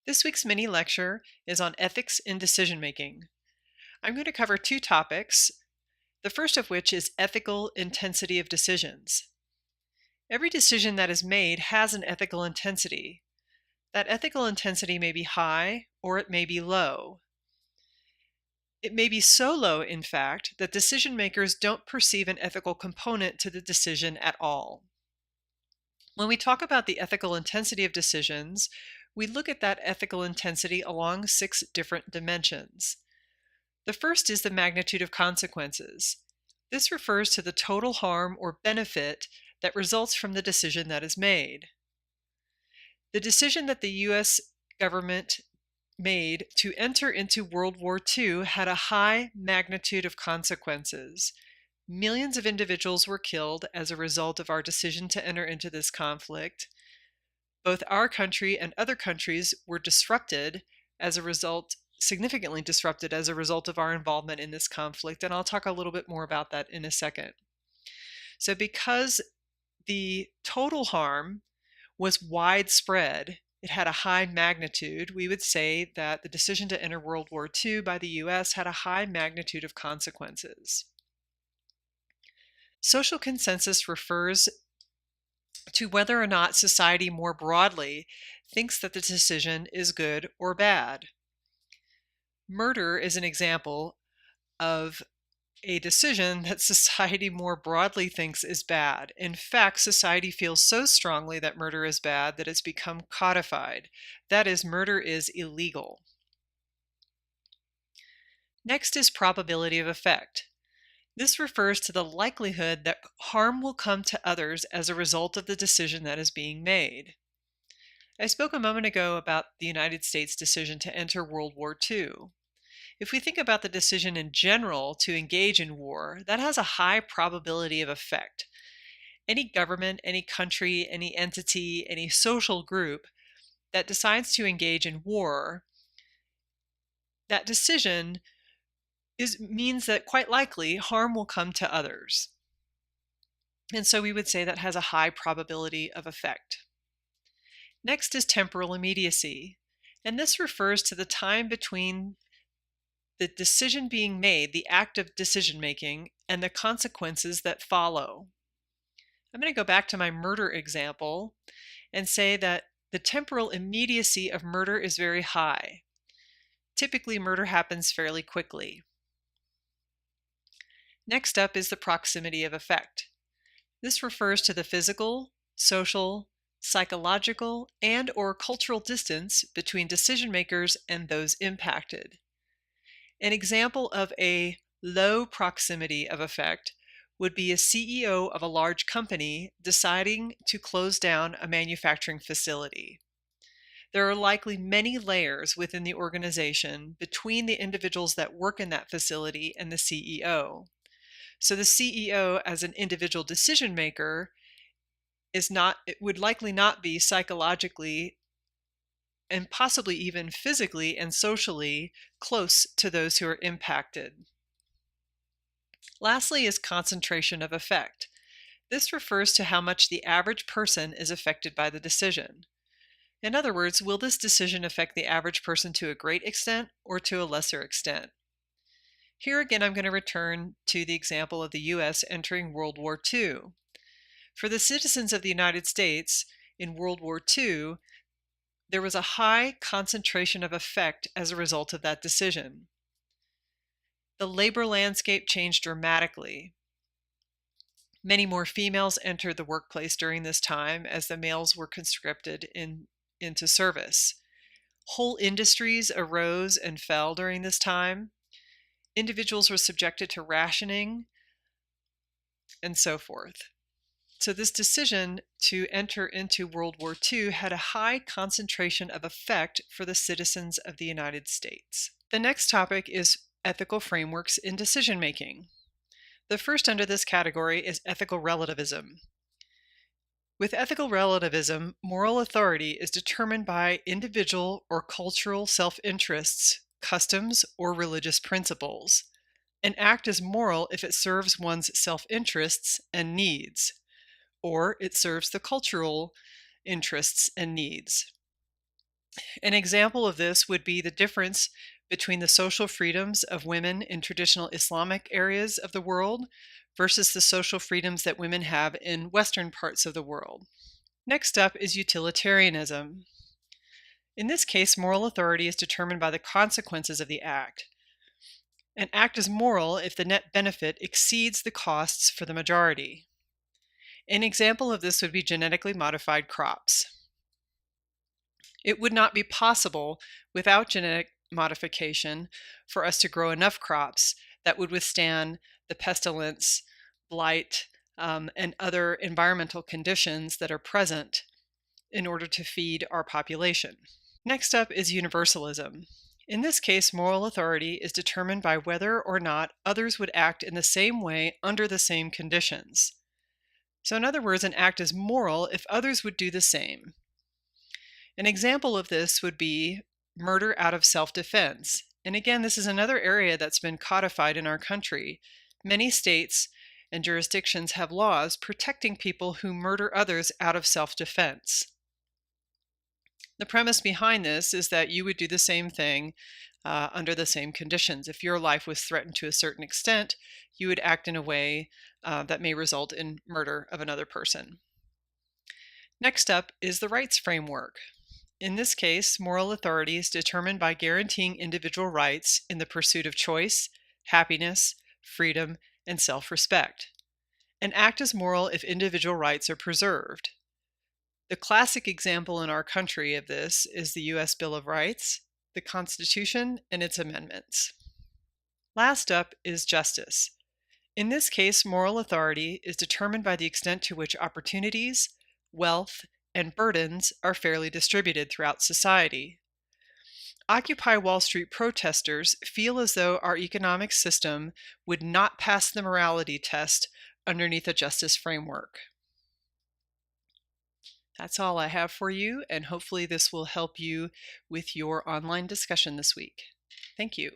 This week's mini lecture is on ethics in decision making. I'm going to cover two topics, the first of which is ethical intensity of decisions. Every decision that is made has an ethical intensity. That ethical intensity may be high or it may be low. It may be so low, in fact, that decision makers don't perceive an ethical component to the decision at all. When we talk about the ethical intensity of decisions, we look at that ethical intensity along 6 different dimensions. The first is the magnitude of consequences. This refers to the total harm or benefit that results from the decision that is made. The decision that the U.S. government made to enter into World War II had a high magnitude of consequences. Millions of individuals were killed as a result of our decision to enter into this conflict. Both our country and other countries were disrupted as a result, significantly disrupted as a result of our involvement in this conflict, and I'll talk a little bit more about that in a second. So because the total harm was widespread, it had a high magnitude, we would say that the decision to enter World War II by the US had a high magnitude of consequences. Social consensus refers to whether or not society more broadly thinks that the decision is good or bad. Murder is an example of a decision that society more broadly thinks is bad. In fact, society feels so strongly that murder is bad that it's become codified. That is, murder is illegal. Next is probability of effect. This refers to the likelihood that harm will come to others as a result of the decision that is being made. I spoke a moment ago about the United States' decision to enter World War II. If we think about the decision in general to engage in war, that has a high probability of effect. Any government, any country, any entity, any social group that decides to engage in war, that decision means that quite likely harm will come to others. And so we would say that has a high probability of effect. Next is temporal immediacy, and this refers to the time between the decision being made, the act of decision making, and the consequences that follow. I'm going to go back to my murder example and say that the temporal immediacy of murder is very high. Typically, murder happens fairly quickly. Next up is the proximity of effect. This refers to the physical, social, psychological, and/or cultural distance between decision makers and those impacted. An example of a low proximity of effect would be a CEO of a large company deciding to close down a manufacturing facility. There are likely many layers within the organization between the individuals that work in that facility and the CEO. So the CEO, as an individual decision maker, it would likely not be psychologically and possibly even physically and socially close to those who are impacted. Lastly is concentration of effect. This refers to how much the average person is affected by the decision. In other words, will this decision affect the average person to a great extent or to a lesser extent? Here again, I'm going to return to the example of the U.S. entering World War II. For the citizens of the United States in World War II, there was a high concentration of effect as a result of that decision. The labor landscape changed dramatically. Many more females entered the workplace during this time as the males were conscripted into service. Whole industries arose and fell during this time. Individuals were subjected to rationing and so forth. So this decision to enter into World War II had a high concentration of effect for the citizens of the United States. The next topic is ethical frameworks in decision making. The first under this category is ethical relativism. With ethical relativism, moral authority is determined by individual or cultural self-interests, customs, or religious principles. An act is moral if it serves one's self-interests and needs, or it serves the cultural interests and needs. An example of this would be the difference between the social freedoms of women in traditional Islamic areas of the world versus the social freedoms that women have in Western parts of the world. Next up is utilitarianism. In this case, moral authority is determined by the consequences of the act. An act is moral if the net benefit exceeds the costs for the majority. An example of this would be genetically modified crops. It would not be possible without genetic modification for us to grow enough crops that would withstand the pestilence, blight, and other environmental conditions that are present in order to feed our population. Next up is universalism. In this case, moral authority is determined by whether or not others would act in the same way under the same conditions. So in other words, an act is moral if others would do the same. An example of this would be murder out of self-defense. And again, this is another area that's been codified in our country. Many states and jurisdictions have laws protecting people who murder others out of self-defense. The premise behind this is that you would do the same thing under the same conditions. If your life was threatened to a certain extent, you would act in a way that may result in murder of another person. Next up is the rights framework. In this case, moral authority is determined by guaranteeing individual rights in the pursuit of choice, happiness, freedom, and self-respect. An act is moral if individual rights are preserved. The classic example in our country of this is the U.S. Bill of Rights, the Constitution, and its amendments. Last up is justice. In this case, moral authority is determined by the extent to which opportunities, wealth, and burdens are fairly distributed throughout society. Occupy Wall Street protesters feel as though our economic system would not pass the morality test underneath a justice framework. That's all I have for you, and hopefully this will help you with your online discussion this week. Thank you.